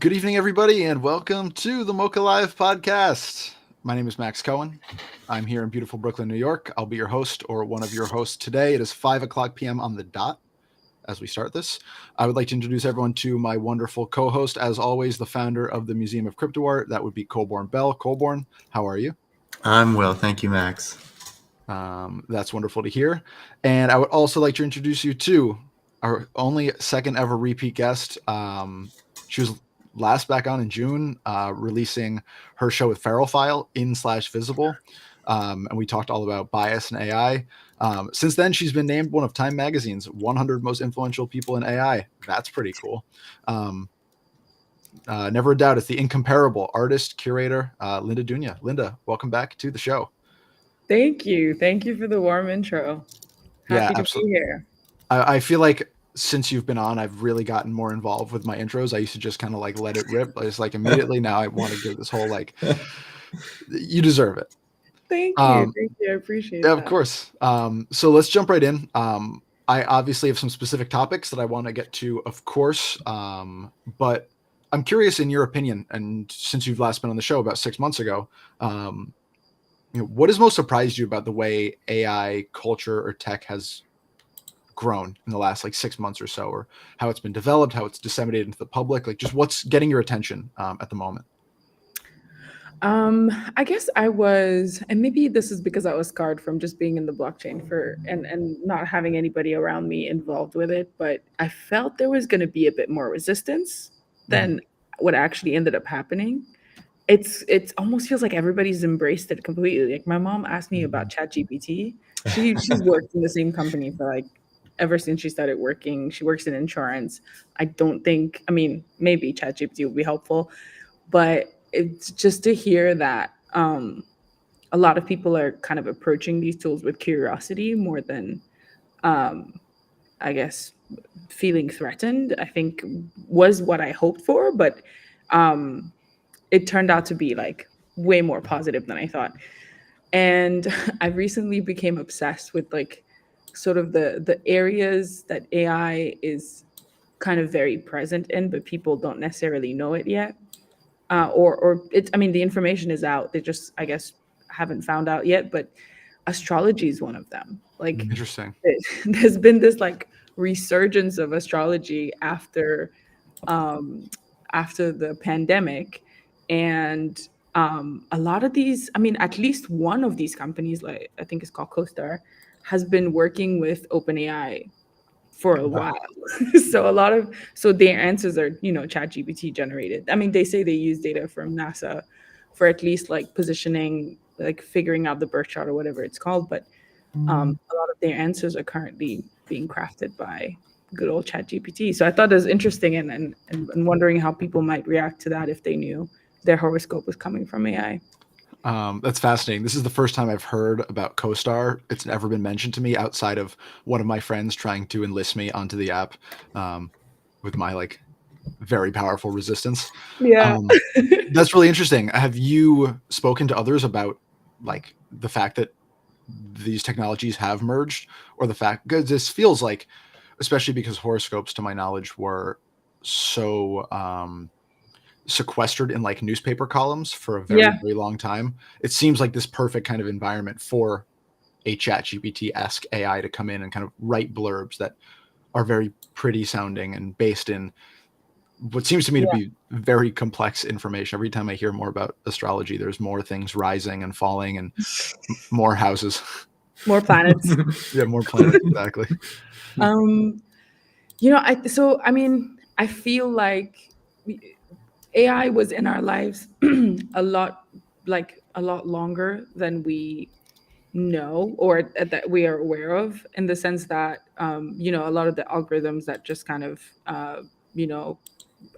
Good evening, everybody, and welcome to the MOCA Live podcast. My name is Max Cohen. I'm here in beautiful Brooklyn, New York. I'll be your host or one of your hosts today. It is 5 o'clock p.m. on the dot as we start this. I would like to introduce everyone to my wonderful co-host, as always, the founder of the Museum of Crypto Art. That would be Colborne Bell. Colborne, how are you? I'm well, thank you, Max. That's wonderful to hear. And I would also like to introduce you to our only second ever repeat guest. She was last back on in June, releasing her show with Feral File in/Visible. And we talked all about bias and AI. Since then, she's been named one of Time Magazine's 100 most influential people in AI. That's pretty cool. Never a doubt, it's the incomparable artist, curator, Linda Dunya. Linda, welcome back to the show. Thank you. Thank you for the warm intro. Happy to be here. I feel like since you've been on, I've really gotten more involved with my intros. I used to just kind of like let it rip. I just like immediately. Now I want to give this whole like, you deserve it. Thank you. Thank you. I appreciate yeah, that. Of course. So let's jump right in. I obviously have some specific topics that I want to get to, of course. But I'm curious in your opinion, and since you've last been on the show about 6 months ago, what has most surprised you about the way AI culture or tech has grown in the last like 6 months or so, or how it's been developed, how it's disseminated into the public, like just what's getting your attention at the moment? I guess I was, and maybe this is because I was scarred from just being in the blockchain and not having anybody around me involved with it, but I felt there was going to be a bit more resistance than what actually ended up happening. It's almost feels like everybody's embraced it completely. Like my mom asked me about ChatGPT. She's worked in the same company for like ever since she started working. She works in insurance. I mean, maybe ChatGPT would be helpful, but it's just to hear that a lot of people are kind of approaching these tools with curiosity more than, I guess, feeling threatened, I think was what I hoped for. But it turned out to be like way more positive than I thought. And I recently became obsessed with like sort of the areas that AI is kind of very present in, but people don't necessarily know it yet. Or it's, I mean, the information is out. They just, I guess, haven't found out yet, but astrology is one of them. Like, Interesting. There's been this like resurgence of astrology after the pandemic. And a lot of these, I mean, at least one of these companies, like I think it's called CoStar, has been working with OpenAI for a while. So their answers are, ChatGPT generated. I mean, they say they use data from NASA for at least like positioning, like figuring out the birth chart or whatever it's called. But a lot of their answers are currently being crafted by good old ChatGPT. So I thought it was interesting and wondering how people might react to that if they knew their horoscope was coming from AI. That's fascinating. This is the first time I've heard about CoStar. It's never been mentioned to me outside of one of my friends trying to enlist me onto the app with my like very powerful resistance. Yeah. That's really interesting. Have you spoken to others about like the fact that these technologies have merged, or the fact, because this feels like, especially because horoscopes, to my knowledge, were so sequestered in like newspaper columns for a very, very long time. It seems like this perfect kind of environment for a ChatGPT-esque AI to come in and kind of write blurbs that are very pretty sounding and based in what seems to me to be very complex information. Every time I hear more about astrology, there's more things rising and falling and more houses. More planets. Yeah, more planets, exactly. I feel like AI was in our lives a lot longer than we know or that we are aware of, in the sense that a lot of the algorithms that just kind of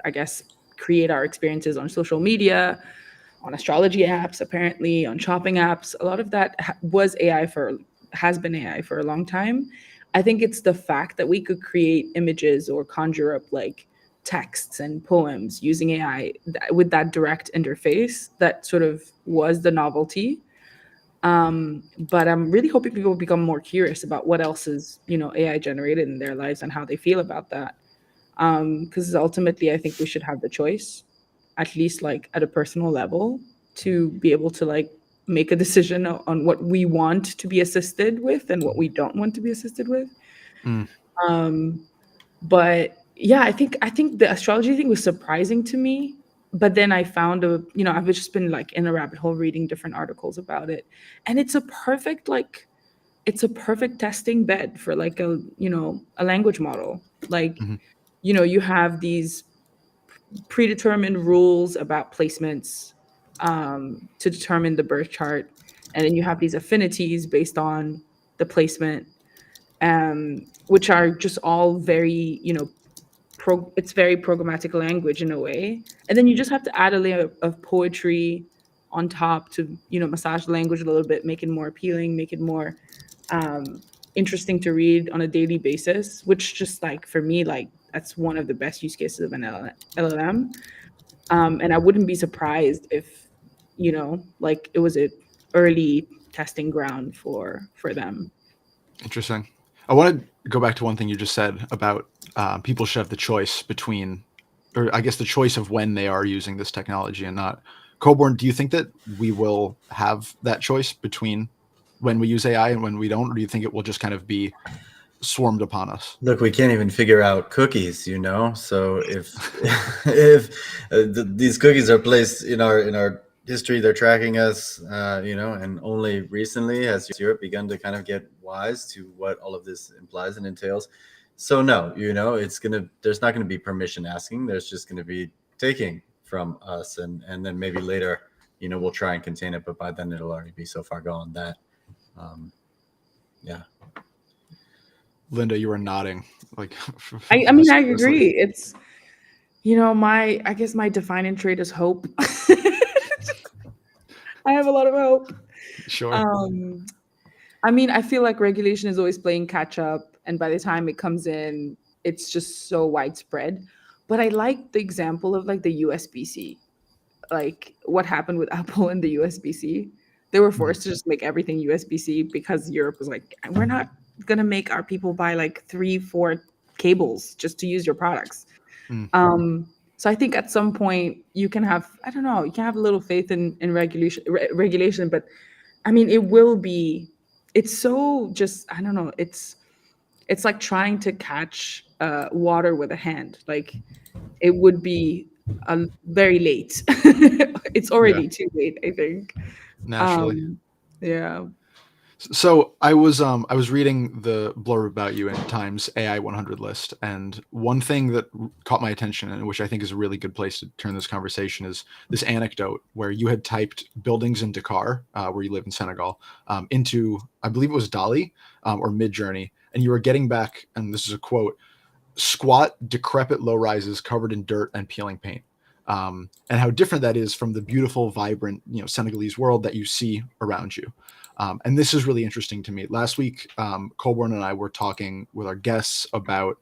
I guess create our experiences on social media, on astrology apps, apparently on shopping apps, a lot of that has been AI for a long time. I think it's the fact that we could create images or conjure up like texts and poems using AI with that direct interface that sort of was the novelty. But I'm really hoping people become more curious about what else is, AI generated in their lives and how they feel about that. Because ultimately, I think we should have the choice. at least like at a personal level, to be able to like make a decision on what we want to be assisted with and what we don't want to be assisted with. Mm, Um, but yeah, I think the astrology thing was surprising to me. But then I found I've just been like in a rabbit hole reading different articles about it, and it's a perfect testing bed for like a language model. Like, mhm, you have these predetermined rules about placements to determine the birth chart, and then you have these affinities based on the placement, which are just all very it's very programmatic language in a way. And then you just have to add a layer of poetry on top to massage the language a little bit, make it more appealing, make it more um, interesting to read on a daily basis, which just like for me, like that's one of the best use cases of an LLM. And I wouldn't be surprised if like it was a early testing ground for them. interesting. I want to go back to one thing you just said about people should have the choice between, or I guess the choice of when they are using this technology and not. Coburn, do you think that we will have that choice between when we use AI and when we don't, or do you think it will just kind of be swarmed upon us? Look, we can't even figure out cookies, So if these cookies are placed in our history, they're tracking us, and only recently has Europe begun to kind of get wise to what all of this implies and entails. So no, there's not gonna be permission asking. There's just gonna be taking from us, and then maybe later, we'll try and contain it, but by then it'll already be so far gone that, yeah. Linda, you were nodding like I mean, I vociferously. agree. It's I guess my defining trait is hope. I have a lot of hope. Sure. Um, I mean, I feel like regulation is always playing catch up, and by the time it comes in, it's just so widespread. But I like the example of like the USB-C, like what happened with Apple and the USB-C. They were Mhm. forced to just make everything USB-C because Europe was like, we're not gonna make our people buy like 3, 4 cables just to use your products. Mm, So I think at some point you can have, I don't know, you can have a little faith in regulation, but I mean, it will be. It's so just, I don't know. It's like trying to catch water with a hand. Like it would be very late. It's yeah, already too late, I think. naturally. Um, yeah. So I was reading the blurb about you in Times AI 100 list, and one thing that caught my attention, and which I think is a really good place to turn this conversation, is this anecdote where you had typed buildings in Dakar, where you live in Senegal, into, I believe it was Dali or Midjourney, and you were getting back, and this is a quote: "Squat, decrepit low rises covered in dirt and peeling paint." And how different that is from the beautiful, vibrant, Senegalese world that you see around you. And this is really interesting to me. Last week, Colborne and I were talking with our guests about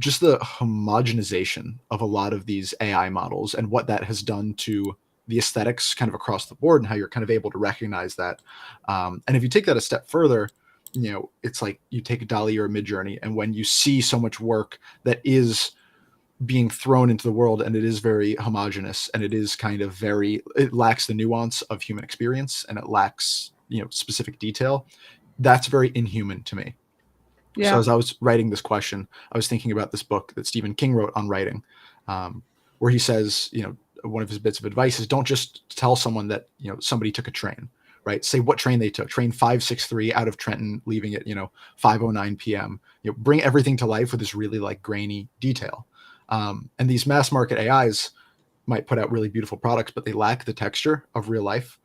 just the homogenization of a lot of these AI models and what that has done to the aesthetics kind of across the board and how you're kind of able to recognize that. And if you take that a step further, it's like you take a Dali or a Midjourney, and when you see so much work that is being thrown into the world and it is very homogenous and it is kind of it lacks the nuance of human experience and it lacks specific detail, that's very inhuman to me. So Yeah. as I was writing this question, I was thinking about this book that Stephen King wrote on writing, where he says, one of his bits of advice is don't just tell someone that somebody took a train, right? Say what train they took. Train 563 out of Trenton, leaving at 5:09 p.m. Bring everything to life with this really like grainy detail. And these mass market AIs might put out really beautiful products, but they lack the texture of real life.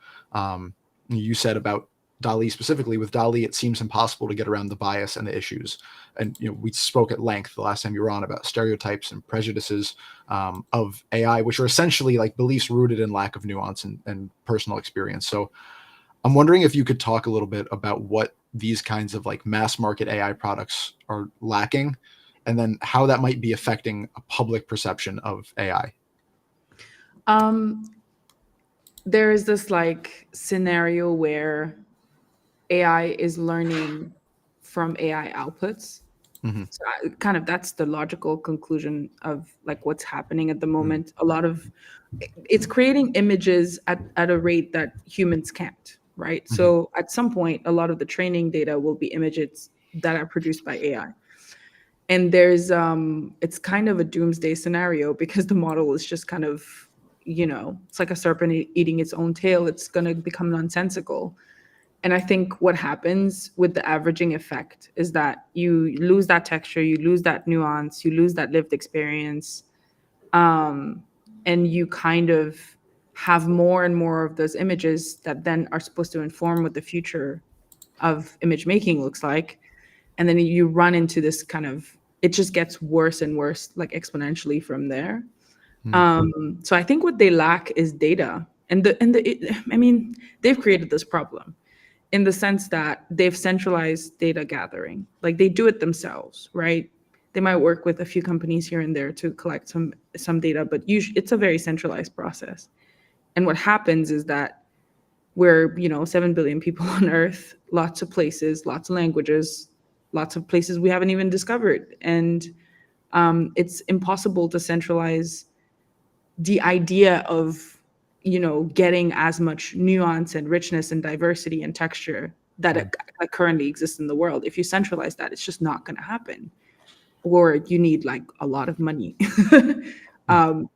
You said about Dali specifically. With Dali, it seems impossible to get around the bias and the issues. And we spoke at length the last time you were on about stereotypes and prejudices of AI, which are essentially like beliefs rooted in lack of nuance and personal experience. So I'm wondering if you could talk a little bit about what these kinds of like mass market AI products are lacking, and then how that might be affecting a public perception of AI. Um, there is this like scenario where AI is learning from AI outputs. Mhm. So kind of that's the logical conclusion of like what's happening at the moment. A lot of it's creating images at a rate that humans can't, right? Mhm. So at some point, a lot of the training data will be images that are produced by AI. And there's it's kind of a doomsday scenario because the model is just kind of, it's like a serpent eating its own tail. It's going to become nonsensical. And I think what happens with the averaging effect is that you lose that texture, you lose that nuance, you lose that lived experience, um, and you kind of have more and more of those images that then are supposed to inform what the future of image making looks like. And then you run into this kind of, it just gets worse and worse, like exponentially from there. Mhm. So I think what they lack is data. I mean, they've created this problem in the sense that they've centralized data gathering. Like they do it themselves, right? They might work with a few companies here and there to collect some data, but usually it's a very centralized process. And what happens is that we're 7 billion people on Earth, lots of places, lots of languages, lots of places we haven't even discovered, and it's impossible to centralize the idea of getting as much nuance and richness and diversity and texture that currently exists in the world. If you centralize that, it's just not going to happen, or you need like a lot of money. um,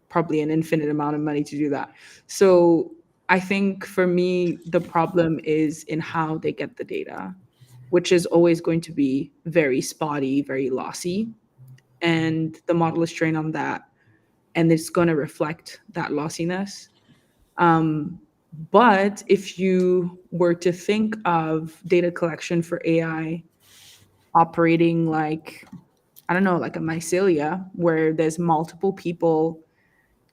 Probably an infinite amount of money to do that. So I think for me the problem is in how they get the data, which is always going to be very spotty, very lossy, and the model is trained on that, and it's going to reflect that lossiness. Um, but if you were to think of data collection for AI operating like, I don't know, like a mycelia, where there's multiple people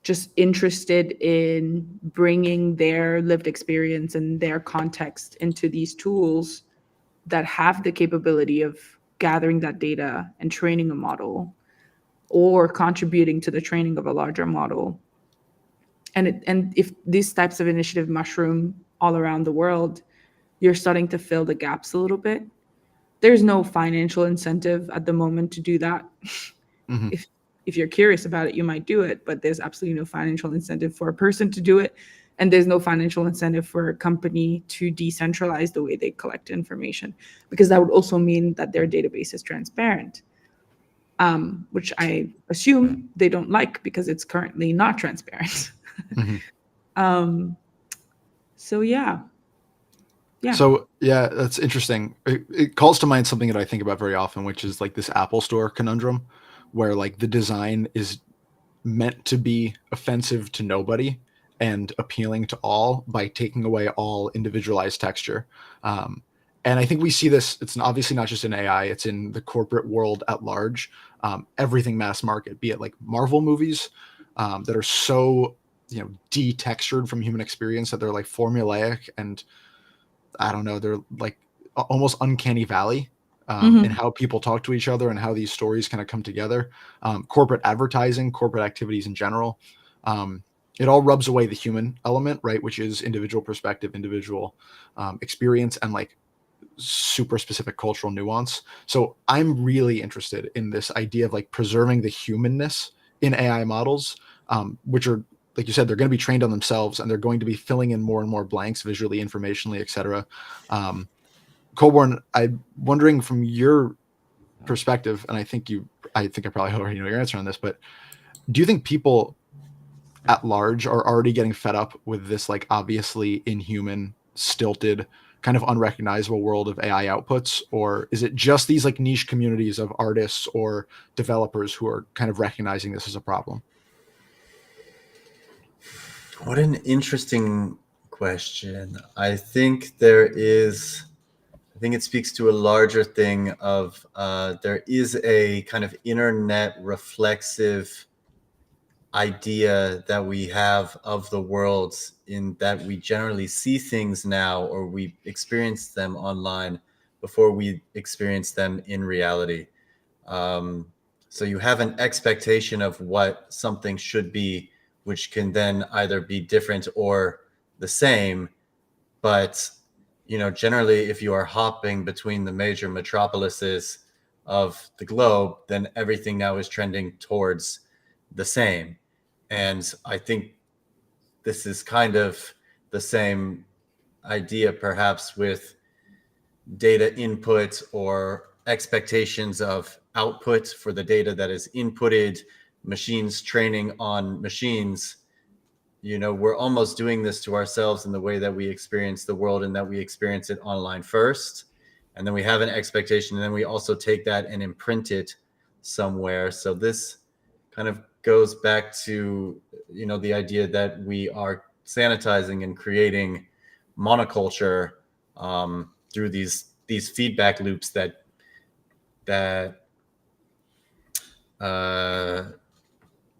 just interested in bringing their lived experience and their context into these tools that have the capability of gathering that data and training a model or contributing to the training of a larger model. And if these types of initiative mushroom all around the world, you're starting to fill the gaps a little bit. There's no financial incentive at the moment to do that. Mhm. if if you're curious about it, you might do it, but there's absolutely no financial incentive for a person to do it, and there's no financial incentive for a company to decentralize the way they collect information, because that would also mean that their database is transparent, which I assume they don't like because it's currently not transparent. Mhm. um, so yeah. So yeah, that's interesting. It calls to mind something that I think about very often, which is like this Apple Store conundrum, where like the design is meant to be offensive to nobody and appealing to all by taking away all individualized texture. Um, and I think we see this. It's obviously not just in AI; it's in the corporate world at large. Everything mass market, be it like Marvel movies that are so detextured from human experience that they're like formulaic and I don't know, they're like almost uncanny valley in Mhm. how people talk to each other and how these stories kind of come together. Corporate advertising, corporate activities in general. Um, it all rubs away the human element, right? Which is individual perspective, individual experience, and like super specific cultural nuance. So I'm really interested in this idea of like preserving the humanness in AI models, which are like you said, they're going to be trained on themselves and they're going to be filling in more and more blanks visually, informationally, etc. Um, Colborne, I'm wondering from your perspective, and I think I probably already know your answer on this, but do you think people at large are already getting fed up with this like obviously inhuman, stilted, kind of unrecognizable world of AI outputs, or is it just these like niche communities of artists or developers who are kind of recognizing this as a problem? What an interesting question. I think it speaks to a larger thing of there is a kind of internet reflexive idea that we have of the world, in that we generally see things now, or we experience them online before we experience them in reality. Um, so you have an expectation of what something should be, which can then either be different or the same. But generally, if you are hopping between the major metropolises, of the globe, then everything now is trending towards the same. And I think this is kind of the same idea perhaps with data input or expectations of output for the data that is inputted, machines training on machines. We're almost doing this to ourselves in the way that we experience the world, and that we experience it online first. And then we have an expectation, and then we also take that and imprint it somewhere. So this kind of goes back to, the idea that we are sanitizing and creating monoculture through these feedback loops that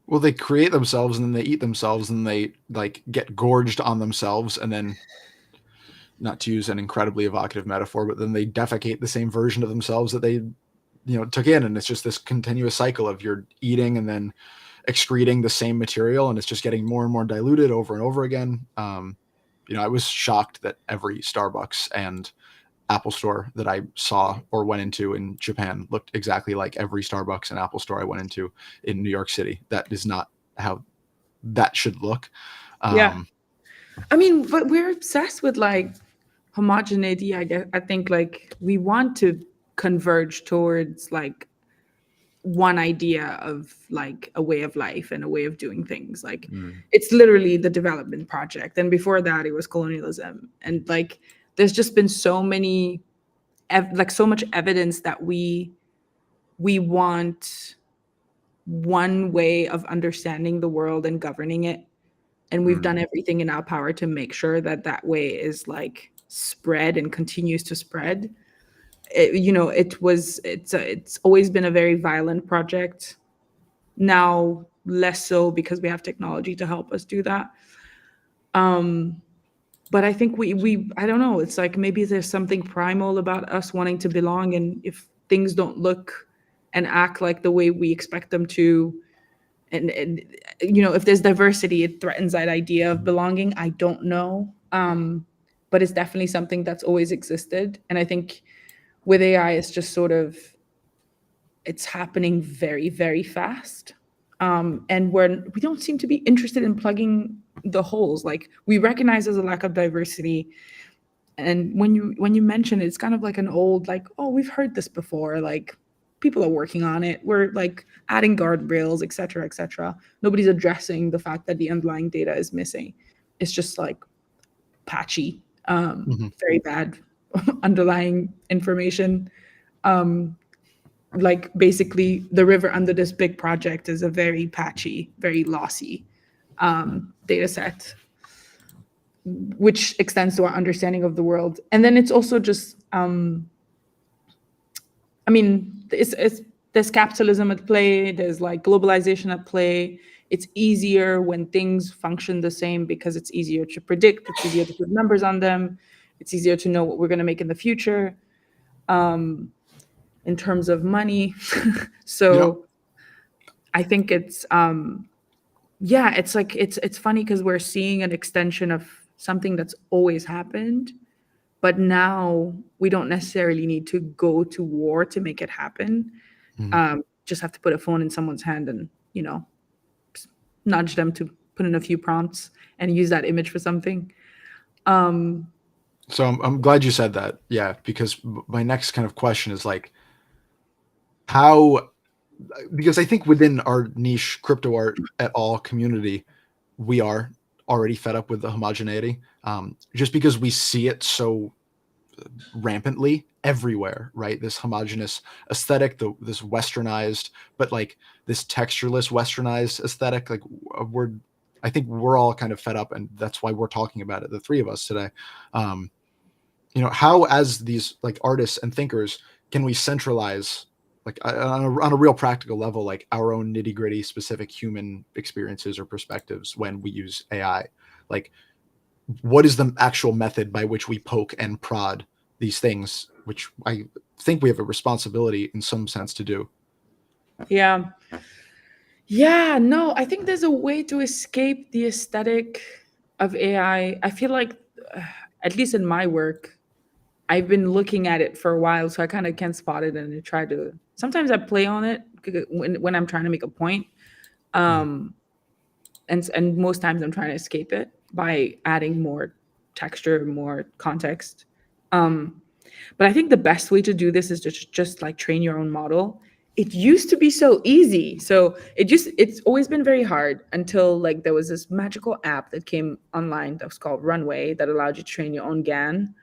well, they create themselves and then they eat themselves and they like get gorged on themselves, and then, not to use an incredibly evocative metaphor, but then they defecate the same version of themselves that they took in, and it's just this continuous cycle of you're eating and then excreting the same material, and it's just getting more and more diluted over and over again. I was shocked that every Starbucks and Apple store that I saw or went into in Japan looked exactly like every Starbucks and Apple store I went into in New York City. That is not how that should look. Yeah. I mean, but we're obsessed with like homogeneity. I think like we want to converge towards like one idea of like a way of life and a way of doing things. Like it's literally the development project, and before that it was colonialism. And like there's just been so many so much evidence that we want one way of understanding the world and governing it, and we've done everything in our power to make sure that that way is like spread and continues to spread. It's always been a very violent project. Now less so because we have technology to help us do that. But I think we I don't know, it's like maybe there's something primal about us wanting to belong, and if things don't look and act like the way we expect them to, and if there's diversity, it threatens that idea of belonging. I don't know, but it's definitely something that's always existed. And I think with AI, it's just sort of, it's happening very, very fast. And we don't seem to be interested in plugging the holes. Like we recognize there's a lack of diversity. And when you mention it, it's kind of like an old, like, oh, we've heard this before. Like people are working on it. We're like adding guardrails, et cetera, et cetera. Nobody's addressing the fact that the underlying data is missing. It's just like patchy, very bad underlying information. Like basically the river under this big project is a very patchy, very lossy data set, which extends to our understanding of the world. And then it's also just, there's capitalism at play, there's like globalization at play. It's easier when things function the same because it's easier to predict, it's easier to put numbers on them, it's easier to know what we're going to make in the future. In terms of money. So I think it's it's like it's funny because we're seeing an extension of something that's always happened, but now we don't necessarily need to go to war to make it happen. Just have to put a phone in someone's hand and nudge them to put in a few prompts and use that image for something. So I'm glad you said that. Yeah, because my next kind of question is like, because I think within our niche crypto art et al. Community, we are already fed up with the homogeneity, just because we see it so rampantly everywhere, right? This homogenous aesthetic, this westernized, but like this textureless westernized aesthetic, like I think we're all kind of fed up, and that's why we're talking about it, the three of us today. How as these like artists and thinkers can we centralize, like on a real practical level, like our own nitty gritty specific human experiences or perspectives when we use AI? Like, what is the actual method by which we poke and prod these things, which I think we have a responsibility in some sense to do? Yeah, no, I think there's a way to escape the aesthetic of AI. I feel like, at least in my work, I've been looking at it for a while, so I kind of can spot it and I try to. Sometimes I play on it when I'm trying to make a point, um, and most times I'm trying to escape it by adding more texture, more context. Um, but I think the best way to do this is just like train your own model. It used to be so easy. So it's always been very hard until like there was this magical app that came online that was called Runway that allowed you to train your own GAN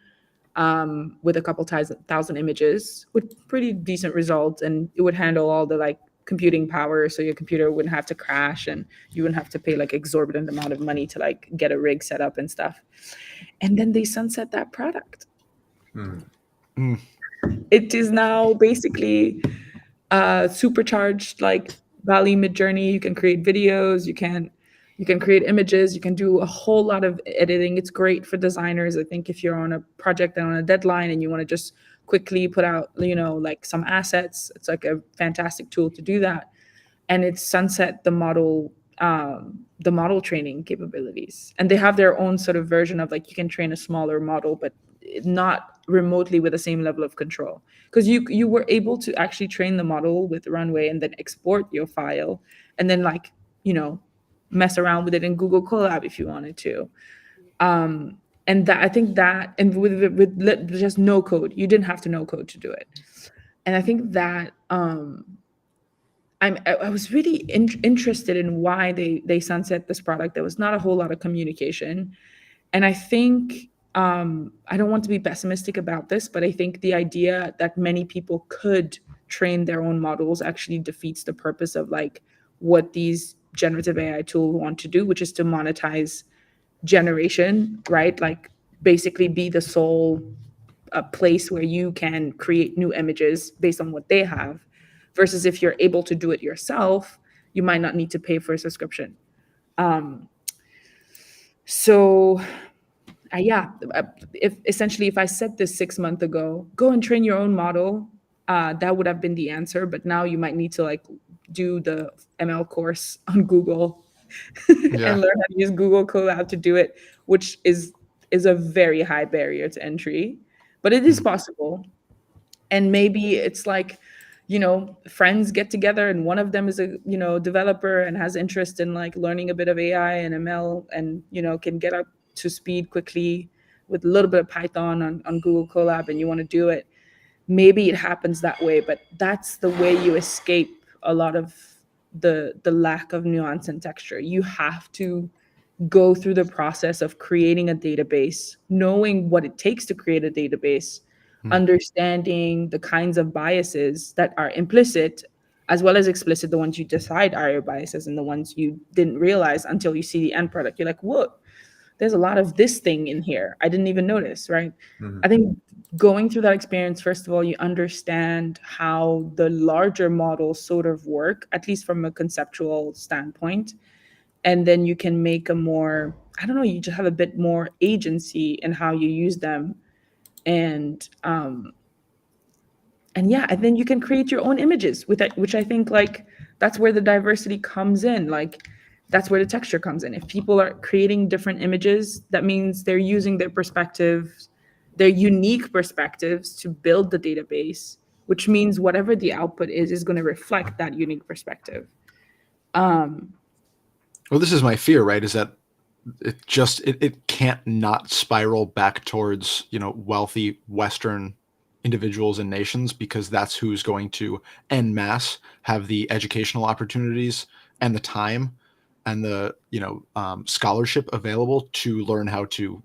with a couple thousand images with pretty decent results, and it would handle all the like computing power, so your computer wouldn't have to crash and you wouldn't have to pay like exorbitant amount of money to like get a rig set up and stuff. And then they sunset that product. It is now basically supercharged like Valley Midjourney. You can create videos, you can create images, you can do a whole lot of editing. It's great for designers. I think if you're on a project and on a deadline and you want to just quickly put out, like some assets, it's like a fantastic tool to do that. And it's sunset the model training capabilities. And they have their own sort of version of like you can train a smaller model, but not remotely with the same level of control, because you were able to actually train the model with Runway and then export your file and then like mess around with it in Google Colab if you wanted to. And that I think that, and with just no code, you didn't have to know code to do it. And I think that I was really interested in why they sunset this product. There was not a whole lot of communication, and I think I don't want to be pessimistic about this, but I think the idea that many people could train their own models actually defeats the purpose of like what these generative AI tools want to do, which is to monetize generation, right? Like basically be the sole place where you can create new images based on what they have, versus if you're able to do it yourself, you might not need to pay for a subscription. So yeah, if I said this 6 months ago, go and train your own model, that would have been the answer. But now you might need to like do the ML course on Google and learn how to use Google Colab to do it, which is a very high barrier to entry, but it is possible. And maybe it's like, friends get together and one of them is a, developer and has interest in like learning a bit of AI and ML and, can get up to speed quickly with a little bit of Python on Google Colab, and you want to do it. Maybe it happens that way, but that's the way you escape a lot of the lack of nuance and texture. You have to go through the process of creating a database, knowing what it takes to create a database, understanding the kinds of biases that are implicit as well as explicit, the ones you decide are your biases and the ones you didn't realize until you see the end product. You're like, whoa, there's a lot of this thing in here I didn't even notice, right? I think going through that experience, first of all, you understand how the larger models sort of work, at least from a conceptual standpoint. And then you can make a more, I don't know, you just have a bit more agency in how you use them. And yeah, and then you can create your own images with it, which I think like that's where the diversity comes in. Like that's where the texture comes in. If people are creating different images, that means they're using their perspectives, their unique perspectives to build the database, which means whatever the output is going to reflect that unique perspective. Well, this is my fear, right? Is that it can't not spiral back towards, wealthy Western individuals and nations, because that's who's going to en masse have the educational opportunities and the time and the, scholarship available to learn how to,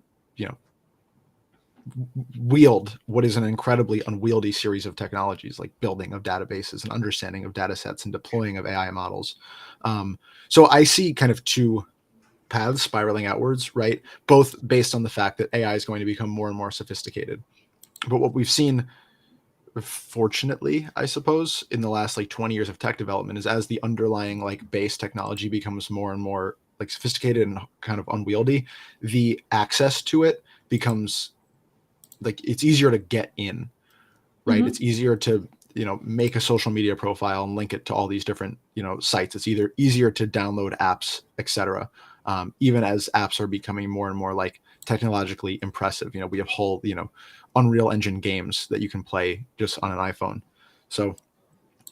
wield what is an incredibly unwieldy series of technologies, like building of databases and understanding of data sets and deploying of AI models. So I see kind of two paths spiraling outwards, right? Both based on the fact that AI is going to become more and more sophisticated. But what we've seen, fortunately, I suppose, in the last like 20 years of tech development is as the underlying like base technology becomes more and more like sophisticated and kind of unwieldy, the access to it becomes like it's easier to get in, right? It's easier to, make a social media profile and link it to all these different, sites. It's either easier to download apps, etc. Even as apps are becoming more and more like technologically impressive. You know, we have whole, you know, Unreal Engine games that you can play just on an iPhone. So,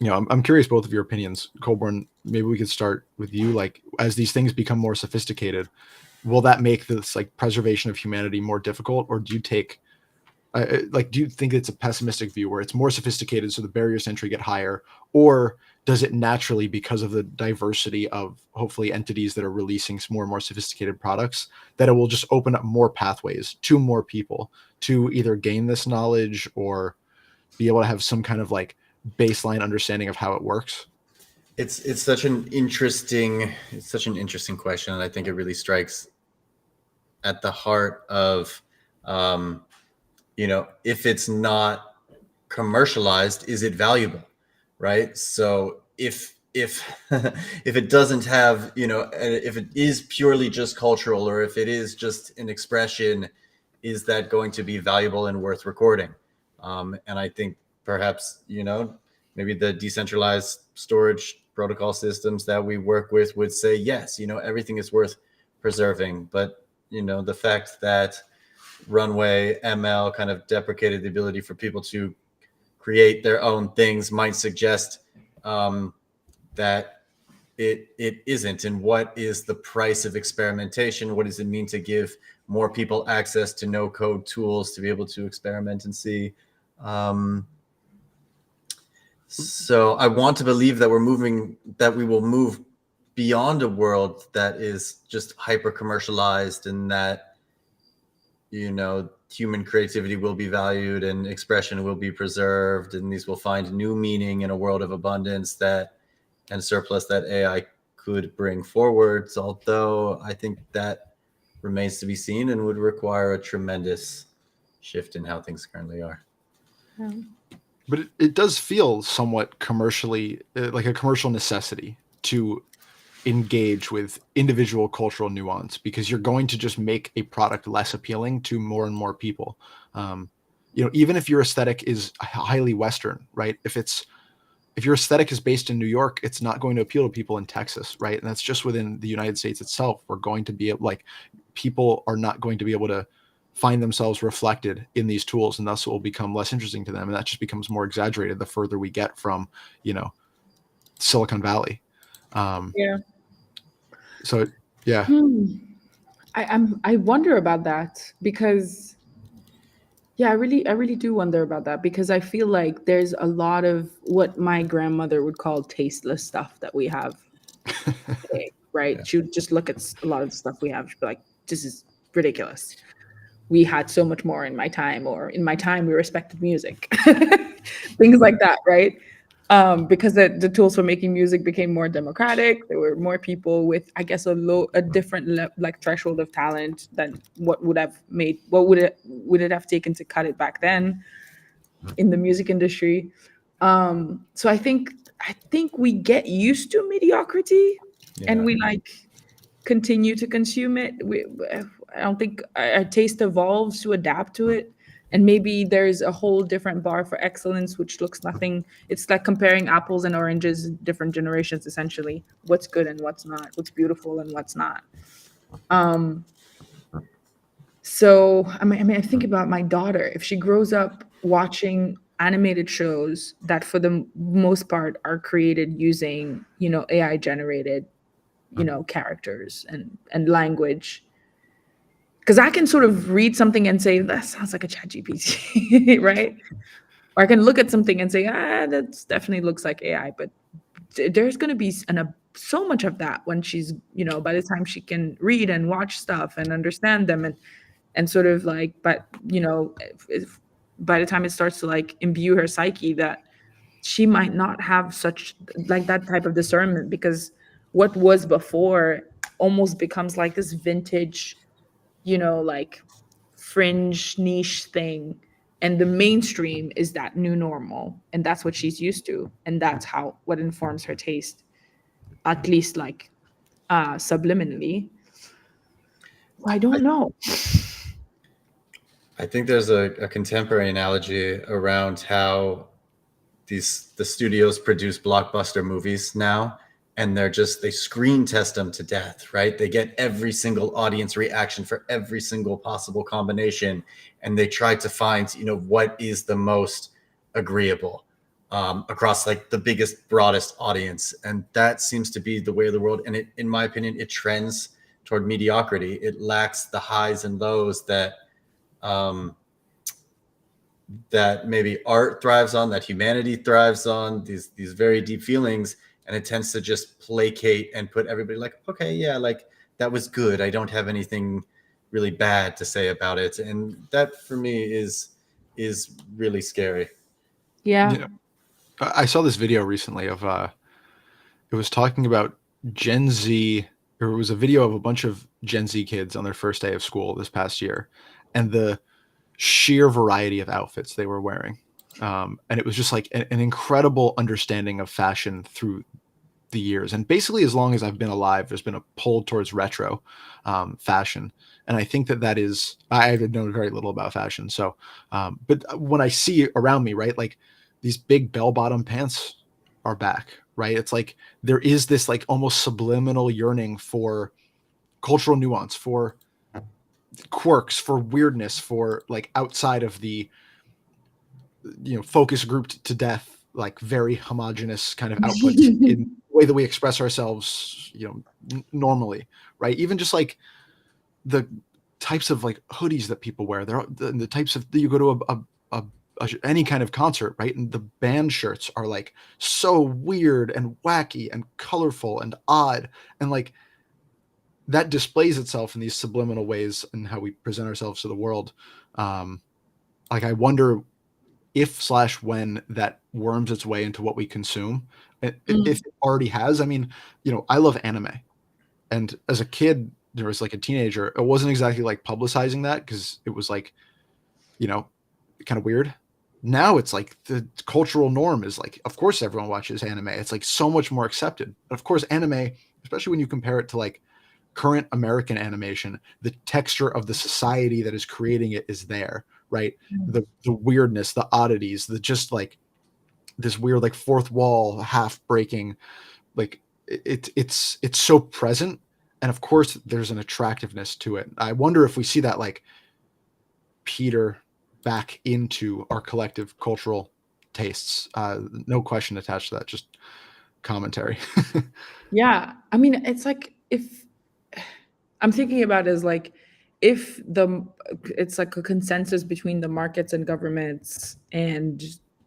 you know, I'm curious both of your opinions. Colborne, maybe we could start with you. Like, as these things become more sophisticated, will that make this like preservation of humanity more difficult, or do you take like, do you think it's a pessimistic view where it's more sophisticated so the barriers to entry get higher, or does it naturally, because of the diversity of hopefully entities that are releasing more and more sophisticated products, that it will just open up more pathways to more people to either gain this knowledge or be able to have some kind of like baseline understanding of how it works? It's such an interesting question, and I think it really strikes at the heart of, you know, if it's not commercialized, is it valuable, right? So if if it doesn't have, you know, if it is purely just cultural, or if it is just an expression, is that going to be valuable and worth recording? And I think perhaps, you know, maybe the decentralized storage protocol systems that we work with would say yes, you know, everything is worth preserving. But, you know, the fact that Runway ML kind of deprecated the ability for people to create their own things might suggest that it isn't. And what is the price of experimentation? What does it mean to give more people access to no code tools to be able to experiment and see? So I want to believe that we will move beyond a world that is just hyper commercialized, and that, you know, human creativity will be valued and expression will be preserved, and these will find new meaning in a world of abundance that and surplus that AI could bring forwards. Although I think that remains to be seen and would require a tremendous shift in how things currently are. But it does feel somewhat commercially, like a commercial necessity to engage with individual cultural nuance, because you're going to just make a product less appealing to more and more people. You know, even if your aesthetic is highly Western, right? If your aesthetic is based in New York, it's not going to appeal to people in Texas, right? And that's just within the United States itself. We're going to be like, people are not going to be able to find themselves reflected in these tools, and thus it will become less interesting to them. And that just becomes more exaggerated the further we get from, you know, Silicon Valley. Yeah. So yeah. I wonder about that, because yeah, I really do wonder about that, because I feel like there's a lot of what my grandmother would call tasteless stuff that we have today, right? Yeah. She would just look at a lot of the stuff we have, she'd be like, this is ridiculous. We had so much more in my time, or in my time we respected music. Things like that, right? Because the tools for making music became more democratic. There were more people with, I guess, a different like threshold of talent than what would it have taken to cut it back then in the music industry. So I think we get used to mediocrity, and we like continue to consume it. I don't think our taste evolves to adapt to it. And maybe there's a whole different bar for excellence, which looks nothing. It's like comparing apples and oranges, different generations, essentially. What's good and what's not, what's beautiful and what's not. So, I think about my daughter. If she grows up watching animated shows that for the most part are created using, you know, AI generated, you know, characters and language, because I can sort of read something and say that sounds like a chat GPT, right? Or I can look at something and say, that definitely looks like AI. But there's going to be so much of that when she's, you know, by the time she can read and watch stuff and understand them, and sort of like, but you know, if by the time it starts to like imbue her psyche, that she might not have such like that type of discernment, because what was before almost becomes like this vintage, you know, like fringe niche thing, and the mainstream is that new normal, and that's what she's used to, and that's how what informs her taste, at least like subliminally. I don't know. I think there's a contemporary analogy around how the studios produce blockbuster movies now, and they screen test them to death, right? They get every single audience reaction for every single possible combination, and they try to find, what is the most agreeable across like the biggest, broadest audience. And that seems to be the way of the world. And in my opinion, it trends toward mediocrity. It lacks the highs and lows that that maybe art thrives on, that humanity thrives on, these very deep feelings. And it tends to just placate and put everybody like, okay, yeah, like that was good. I don't have anything really bad to say about it. And that for me is really scary. Yeah. I saw this video recently of it was talking about Gen Z, or it was a video of a bunch of Gen Z kids on their first day of school this past year, and the sheer variety of outfits they were wearing. And it was just like an incredible understanding of fashion through the years. And basically, as long as I've been alive, there's been a pull towards retro fashion. And I think that is, I know very little about fashion. So, but when I see around me, right, like these big bell bottom pants are back, right? It's like there is this like almost subliminal yearning for cultural nuance, for quirks, for weirdness, for like outside of the focus grouped to death, like very homogenous kind of outputs in the way that we express ourselves normally, right? Even just like the types of like hoodies that people wear, the types of, you go to any kind of concert, right? And the band shirts are like so weird and wacky and colorful and odd, and like that displays itself in these subliminal ways and how we present ourselves to the world. Like I wonder if/when that worms its way into what we consume, if it already has. I mean, I love anime, and as a kid, there was like a teenager, it wasn't exactly like publicizing that because it was like, kind of weird. Now it's like the cultural norm is like, of course everyone watches anime. It's like so much more accepted. Of course, anime, especially when you compare it to like current American animation, the texture of the society that is creating it is there, right? The weirdness, the oddities, the just like this weird like fourth wall half breaking, like it's so present. And of course there's an attractiveness to it. I wonder if we see that like peter back into our collective cultural tastes. No question attached to that, just commentary. Yeah. I mean, it's like, if I'm thinking about it as like, if it's like a consensus between the markets and governments and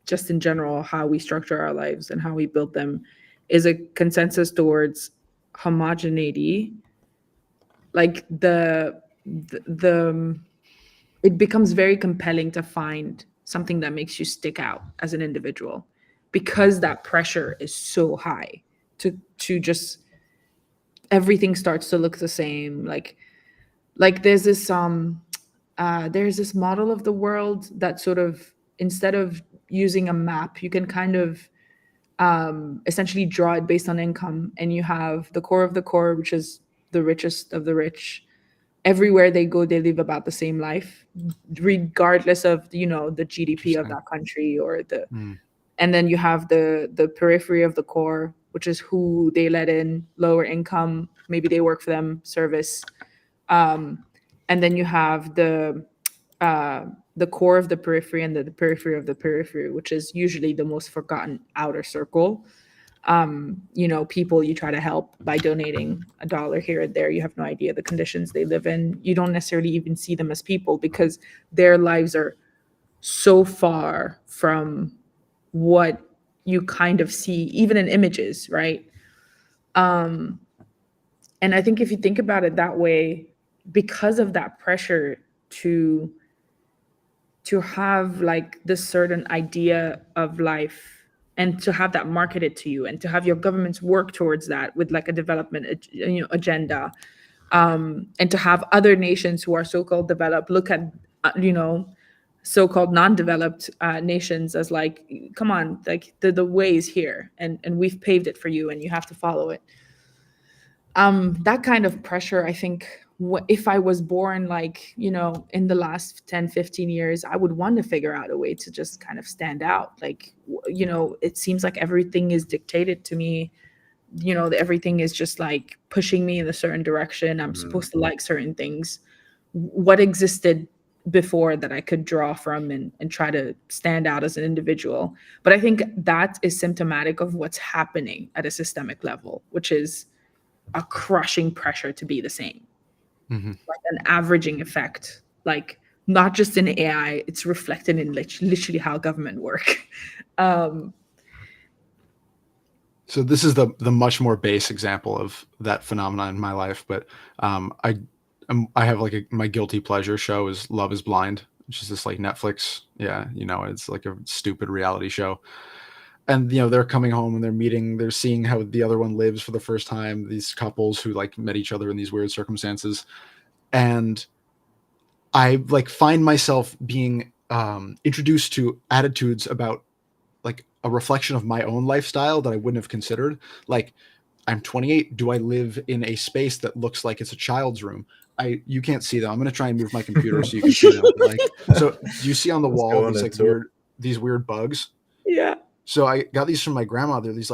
just in general how we structure our lives and how we build them is a consensus towards homogeneity, like the it becomes very compelling to find something that makes you stick out as an individual, because that pressure is so high to just everything starts to look the same. Like there's this model of the world that sort of, instead of using a map, you can kind of essentially draw it based on income, and you have the core of the core, which is the richest of the rich. Everywhere they go, they live about the same life, regardless of the GDP of that country or the. And then you have the periphery of the core, which is who they let in, lower income, maybe they work for them, service. And then you have the core of the periphery and the periphery of the periphery, which is usually the most forgotten outer circle. People you try to help by donating $1 here and there. You have no idea the conditions they live in. You don't necessarily even see them as people because their lives are so far from what you kind of see, even in images, right? And I think if you think about it that way, because of that pressure to have like this certain idea of life, and to have that marketed to you, and to have your governments work towards that with like a development agenda, and to have other nations who are so-called developed look at so-called non-developed nations as like, come on, like the way is here, and we've paved it for you and you have to follow it. That kind of pressure, I think, if I was born like in the last 10-15 years, I would want to figure out a way to just kind of stand out. Like it seems like everything is dictated to me everything is just like pushing me in a certain direction. I'm Mhm. supposed to like certain things. What existed before that I could draw from and try to stand out as an individual? But I think that is symptomatic of what's happening at a systemic level, which is a crushing pressure to be the same, Mhm. like an averaging effect, like not just in AI, it's reflected in literally how government work. um So this is the much more base example of that phenomenon in my life, but I have like my guilty pleasure show is Love is Blind, which is this like Netflix, yeah, it's like a stupid reality show. And they're coming home and they're seeing how the other one lives for the first time, these couples who like met each other in these weird circumstances. And I like find myself being introduced to attitudes about like a reflection of my own lifestyle that I wouldn't have considered. Like, I'm 28. Do I live in a space that looks like it's a child's room? You can't see them. I'm going to try and move my computer so you can see them. But like, so do you see on the Let's wall go on these a like tour. these weird bugs? yeah. So I got these from my grandma. They're these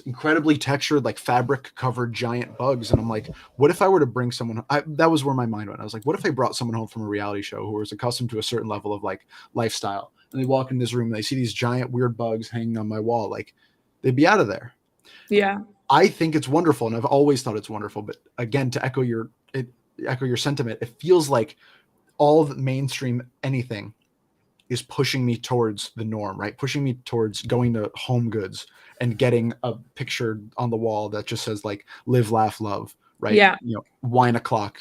incredibly textured, like fabric covered giant bugs. And I'm like, what if I were to bring someone? That was where my mind went. I was like, what if I brought someone home from a reality show who was accustomed to a certain level of like lifestyle, and they walk in this room and they see these giant weird bugs hanging on my wall? Like, they'd be out of there. Yeah. I think it's wonderful, and I've always thought it's wonderful. But again, to echo your sentiment, it feels like all the mainstream anything is pushing me towards the norm, right? Pushing me towards going to Home Goods and getting a picture on the wall that just says like "Live, Laugh, Love," right? Yeah. Wine o'clock,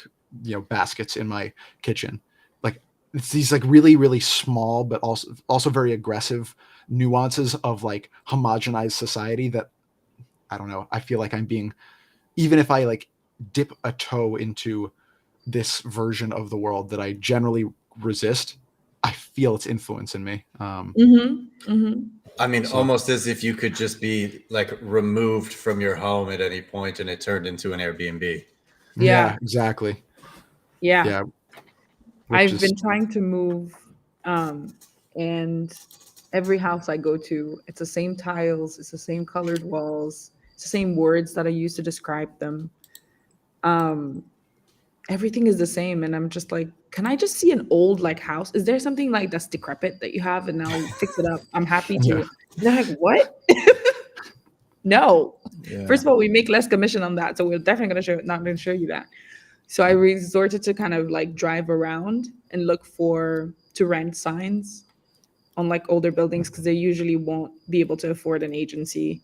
baskets in my kitchen. Like, it's these like really, really small, but also very aggressive nuances of like homogenized society that I don't know. I feel like I'm being, even if I like dip a toe into this version of the world that I generally resist, I feel its influence in me. Mm-hmm. Mm-hmm. I mean, So almost as if you could just be like removed from your home at any point and it turned into an Airbnb. yeah, Yeah. exactly. Yeah. Yeah, which I've is been trying to move, and every house I go to, it's the same tiles, it's the same colored walls, it's the same words that I use to describe them. Um, Everything is the same, and I'm just like, can I just see an old like house? Is there something like that's decrepit that you have, and I'll fix it up? I'm happy yeah. to. And they're like, what? No. Yeah. First of all, we make less commission on that, so we're definitely gonna not gonna show you that. So I resorted to kind of like drive around and look for to rent signs on like older buildings because they usually won't be able to afford an agency.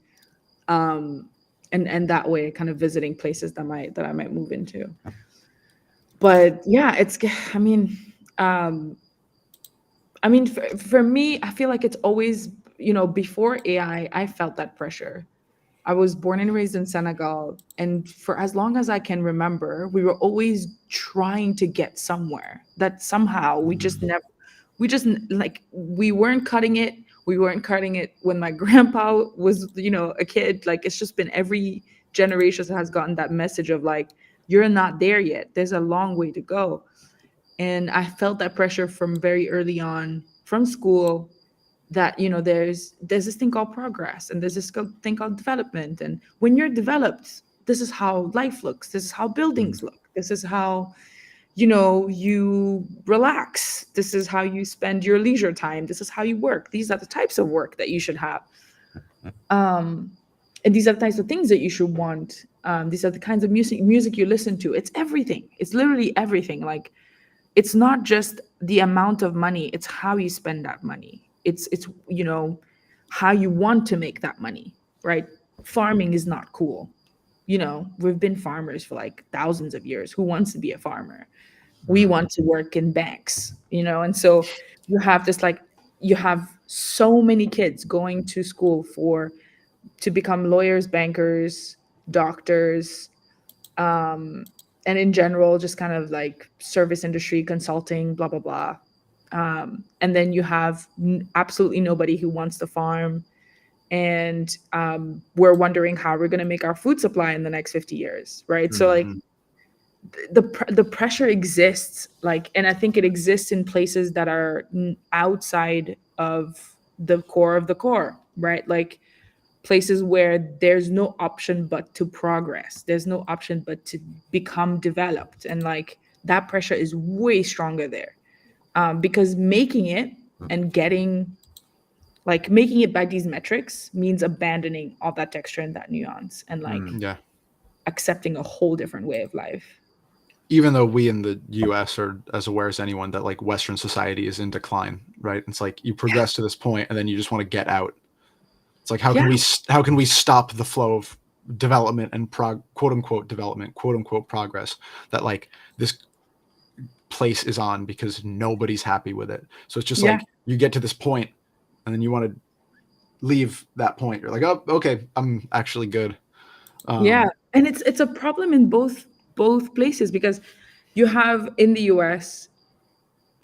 Um, and that way, kind of visiting places that I might move into. But yeah, I mean, um, for me, I feel like it's always, before AI, I felt that pressure. I was born and raised in Senegal, and for as long as I can remember, we were always trying to get somewhere. That somehow we just like we weren't cutting it. We weren't cutting it when my grandpa was, a kid. Like it's just been every generation has gotten that message of like, you're not there yet. There's a long way to go. And I felt that pressure from very early on from school, that there's this thing called progress, and there's this thing called development, and when you're developed, this is how life looks, this is how buildings look, this is how you relax, this is how you spend your leisure time, this is how you work, these are the types of work that you should have, um and these are the types of things that you should want, these are the kinds of music you listen to. It's everything, it's literally everything. Like, it's not just the amount of money, it's how you spend that money. It's how you want to make that money, right? Farming is not cool. We've been farmers for like thousands of years. Who wants to be a farmer? We want to work in banks, and so you have this like, you have so many kids going to school to become lawyers, bankers, doctors, and in general, just kind of like service industry, consulting, blah, blah, blah. And then you have absolutely nobody who wants to farm. And we're wondering how we're going to make our food supply in the next 50 years, right? So, like, Mhm. the pressure exists, like, and I think it exists in places that are outside of the core, right? Like, places where there's no option but to progress. There's no option but to become developed. And like that pressure is way stronger there, because making it and making it by these metrics means abandoning all that texture and that nuance and like Yeah. accepting a whole different way of life. Even though we in the US are as aware as anyone that like Western society is in decline, right? It's like you progress to this point and then you just want to get out. It's like, how can we stop the flow of development and quote unquote development, quote unquote progress that like this place is on, because nobody's happy with it. So it's just like you get to this point and then you want to leave that point. You're like, oh, okay, I'm actually good. And it's a problem in both places, because you have in the US,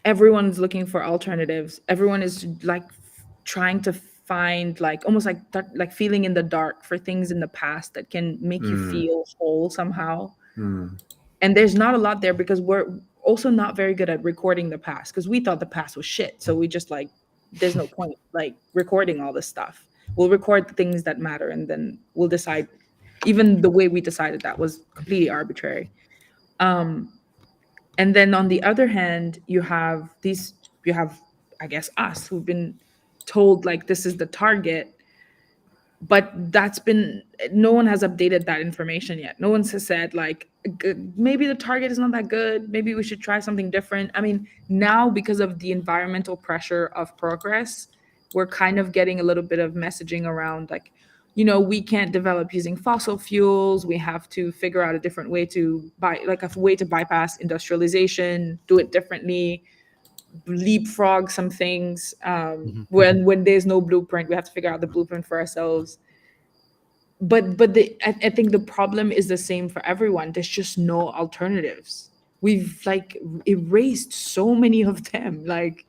everyone's looking for alternatives. Everyone is like trying to find like almost like like feeling in the dark for things in the past that can make you feel whole somehow. And there's not a lot there because we're also not very good at recording the past, because we thought the past was shit. So we just like, there's no point like recording all this stuff. We'll record the things that matter and then we'll decide. Even the way we decided that was completely arbitrary. And then on the other hand, you have, I guess, us who've been told like this is the target, but no one has updated that information yet. No one has said like, maybe the target is not that good. Maybe we should try something different. I mean, now because of the environmental pressure of progress, we're kind of getting a little bit of messaging around like, we can't develop using fossil fuels. We have to figure out a different way to bypass industrialization, do it differently, leapfrog some things. When there's no blueprint, we have to figure out the blueprint for ourselves. But I think the problem is the same for everyone. There's just no alternatives. We've like erased so many of them. Like,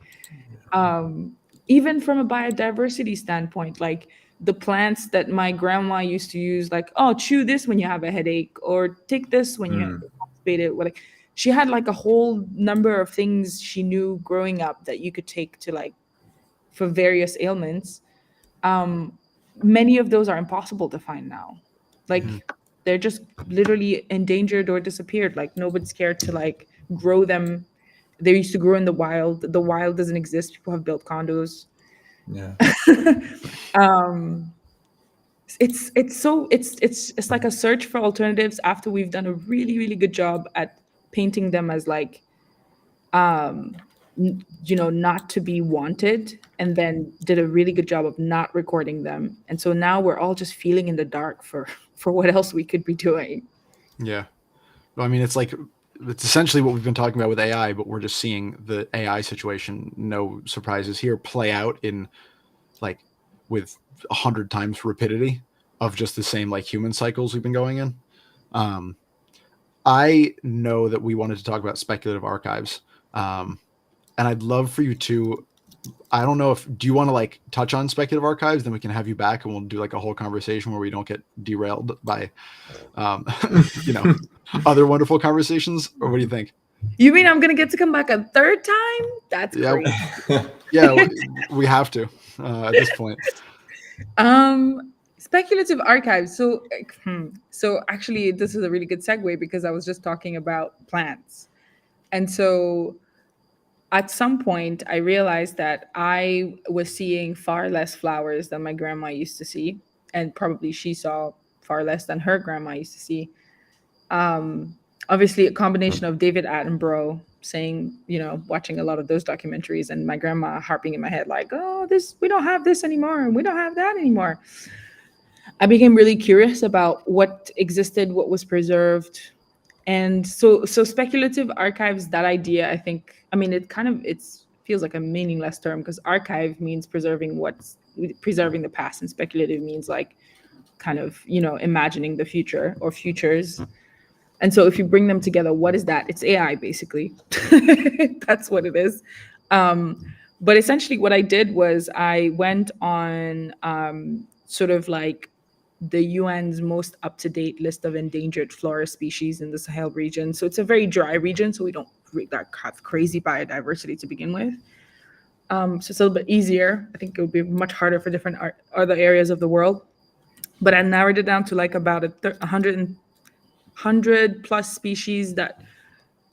even from a biodiversity standpoint, like the plants that my grandma used to use, like, oh, chew this when you have a headache, or take this when you have constipated. Like, she had like a whole number of things she knew growing up that you could take to like for various ailments. Many of those are impossible to find now. Like they're just literally endangered or disappeared. Like nobody's cared to like grow them. They used to grow in the wild. The wild doesn't exist. People have built condos. Yeah. It's like a search for alternatives after we've done a really, really good job at painting them as like not to be wanted, and then did a really good job of not recording them. And so now we're all just feeling in the dark for what else we could be doing. Yeah. Well, I mean, it's essentially what we've been talking about with AI, but we're just seeing the AI situation, no surprises here, play out in like with 100 times rapidity of just the same like human cycles we've been going in. I know that we wanted to talk about speculative archives. And I'd love for you to, I don't know do you want to like touch on speculative archives? Then we can have you back and we'll do like a whole conversation where we don't get derailed by, other wonderful conversations. Or what do you think? You mean I'm going to get to come back a third time? That's great. Yeah, we have to at this point. Speculative archives. So actually, this is a really good segue because I was just talking about plants. And so at some point, I realized that I was seeing far less flowers than my grandma used to see. And probably she saw far less than her grandma used to see. Obviously, a combination of David Attenborough saying, watching a lot of those documentaries, and my grandma harping in my head like, oh, we don't have this anymore, and we don't have that anymore. I became really curious about what existed, what was preserved. And so speculative archives, that idea, I think, it feels like a meaningless term, because archive means preserving the past, and speculative means like kind of, imagining the future or futures. And so if you bring them together, what is that? It's AI, basically. That's what it is. But essentially what I did was I went on sort of like the UN's most up-to-date list of endangered flora species in the Sahel region. So it's a very dry region, so we don't have crazy biodiversity to begin with. So it's a little bit easier. I think it would be much harder for different other areas of the world. but I narrowed it down to like about 100 plus species that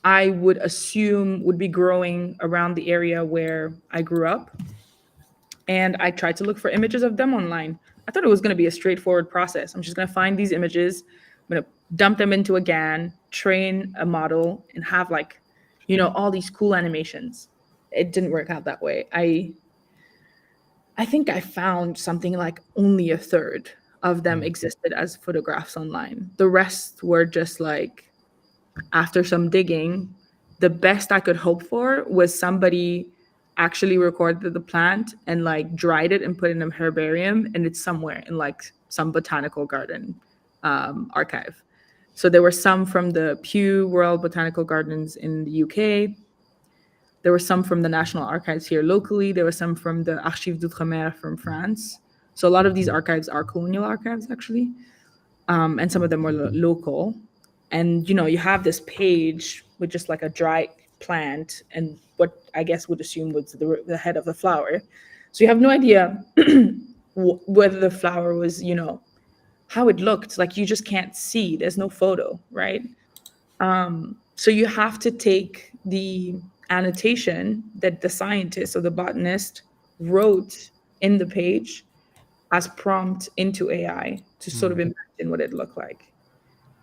I would assume would be growing around the area where I grew up. And I tried to look for images of them online. I thought it was going to be a straightforward process. I'm just going to find these images, I'm going to dump them into a GAN, train a model, and have like, all these cool animations. It didn't work out that way. I think I found something like only a third of them existed as photographs online. The rest were just like, after some digging, the best I could hope for was somebody actually recorded the plant and like dried it and put it in a herbarium, and it's somewhere in like some botanical garden archive. So there were some from the Pew World Botanical Gardens in the UK. There were some from the National Archives here locally. There were some from the Archives d'Outre-mer from France. So a lot of these archives are colonial archives, actually. And some of them were local. And, you have this page with just like a dry plant and what I guess would assume was the head of the flower. So you have no idea whether the flower was, how it looked. Like you just can't see. There's no photo, right? So you have to take the annotation that the scientist or the botanist wrote in the page as prompt into AI to sort of imagine what it looked like.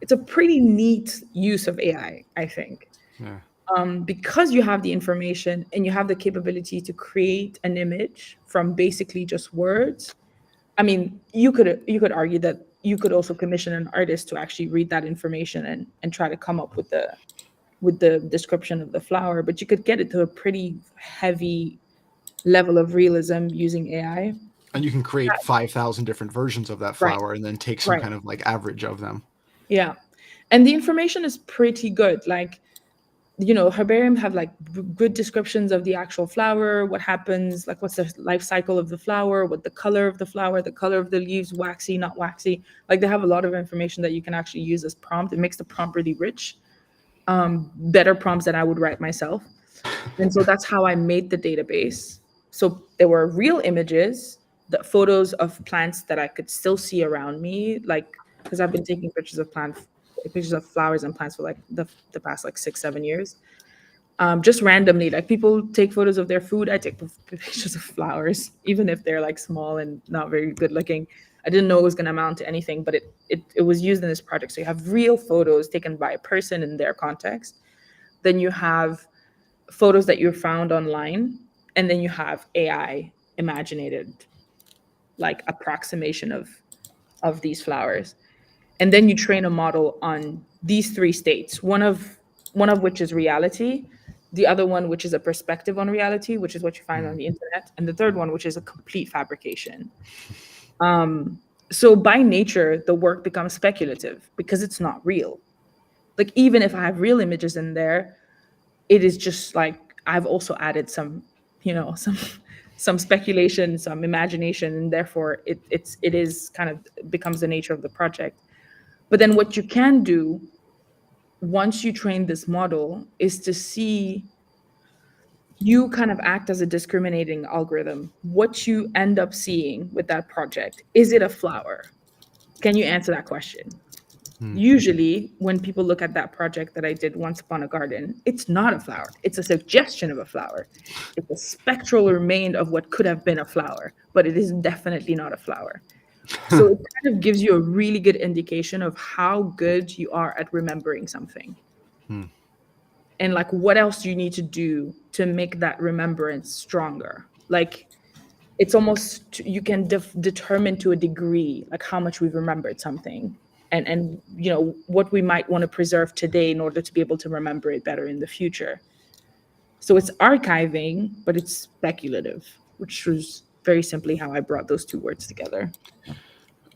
It's a pretty neat use of AI, I think. Yeah. Because you have the information and you have the capability to create an image from basically just words. I mean, you could argue that you could also commission an artist to actually read that information and try to come up with the description of the flower, but you could get it to a pretty heavy level of realism using AI. And you can create 5,000 different versions of that flower and then take some kind of like average of them. Yeah. And the information is pretty good. Like, herbarium have like good descriptions of the actual flower, what happens, like what's the life cycle of the flower, what the color of the flower, the color of the leaves, waxy, not waxy. Like they have a lot of information that you can actually use as prompt. It makes the prompt really rich. Better prompts than I would write myself. And so that's how I made the database. So there were real images, the photos of plants that I could still see around me, like, because I've been taking pictures of flowers and plants for like the past like 6-7 years. Just randomly, like people take photos of their food. I take pictures of flowers, even if they're like small and not very good looking. I didn't know it was going to amount to anything, but it was used in this project. So you have real photos taken by a person in their context. Then you have photos that you found online, and then you have AI imaginated, like approximation of these flowers. And then you train a model on these three states, one of which is reality, the other one which is a perspective on reality, which is what you find on the internet, and the third one which is a complete fabrication. So by nature, the work becomes speculative because it's not real. Like even if I have real images in there, it is just like I've also added some speculation, some imagination, and therefore it is kind of becomes the nature of the project. But then what you can do once you train this model is to see, you kind of act as a discriminating algorithm. What you end up seeing with that project, is it a flower? Can you answer that question? Usually when people look at that project that I did Once Upon a Garden, it's not a flower. It's a suggestion of a flower. It's a spectral remain of what could have been a flower, but it is definitely not a flower. So it kind of gives you a really good indication of how good you are at remembering something. And like what else you need to do to make that remembrance stronger. Like it's almost, you can determine to a degree like how much we've remembered something and what we might want to preserve today in order to be able to remember it better in the future. So it's archiving, but it's speculative, which was very simply how I brought those two words together.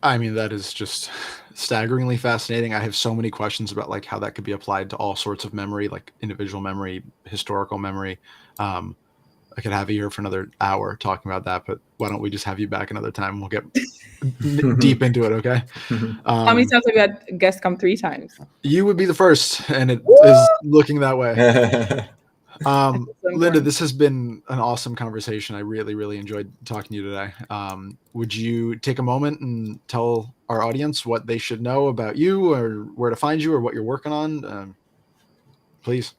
I mean, that is just staggeringly fascinating. I have so many questions about like how that could be applied to all sorts of memory, like individual memory, historical memory. I could have you here for another hour talking about that, but why don't we just have you back another time? We'll get deep into it. Okay. How many times have you had guests come 3 times? You would be the first, and it is looking that way. Linda, this has been an awesome conversation. I really, really enjoyed talking to you today. Would you take a moment and tell our audience what they should know about you, or where to find you, or what you're working on? Please.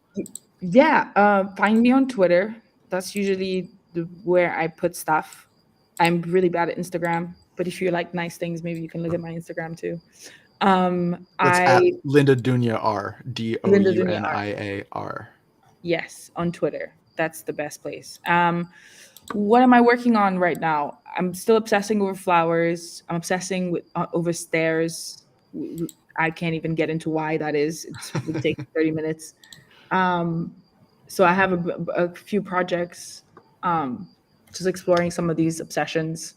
Yeah, find me on Twitter. That's usually where I put stuff. I'm really bad at Instagram, but if you like nice things, maybe you can look at my Instagram too. That's at I Linda Dunya R, Linda Dunya R. DOUNIAR. Yes, on Twitter. That's the best place. What am I working on right now? I'm still obsessing over flowers. I'm obsessing over stairs. I can't even get into why that is. It would take 30 minutes. So I have a few projects, just exploring some of these obsessions.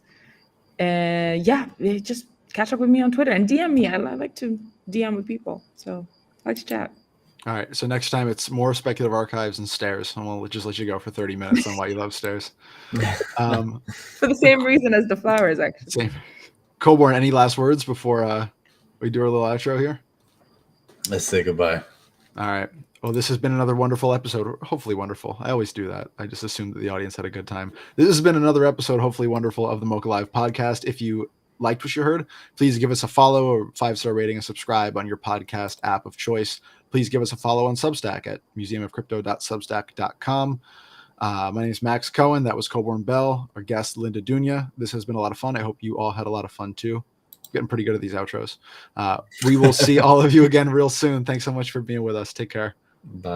And yeah, just catch up with me on Twitter and DM me. I like to DM with people, so I like to chat. All right. So next time it's more speculative archives and stairs. And we'll just let you go for 30 minutes on why you love stairs. For the same reason as the flowers, actually. Same. Coburn, any last words before we do our little outro here? Let's say goodbye. All right. Well, this has been another wonderful episode. Hopefully wonderful. I always do that. I just assume that the audience had a good time. This has been another episode, hopefully wonderful, of the MOCA Live podcast. If you liked what you heard, please give us a follow or 5-star rating and subscribe on your podcast app of choice. Please give us a follow on Substack at museumofcrypto.substack.com. My name is Max Cohen. That was Coburn Bell, our guest, Linda Dunya. This has been a lot of fun. I hope you all had a lot of fun too. Getting pretty good at these outros. We will see all of you again real soon. Thanks so much for being with us. Take care. Bye.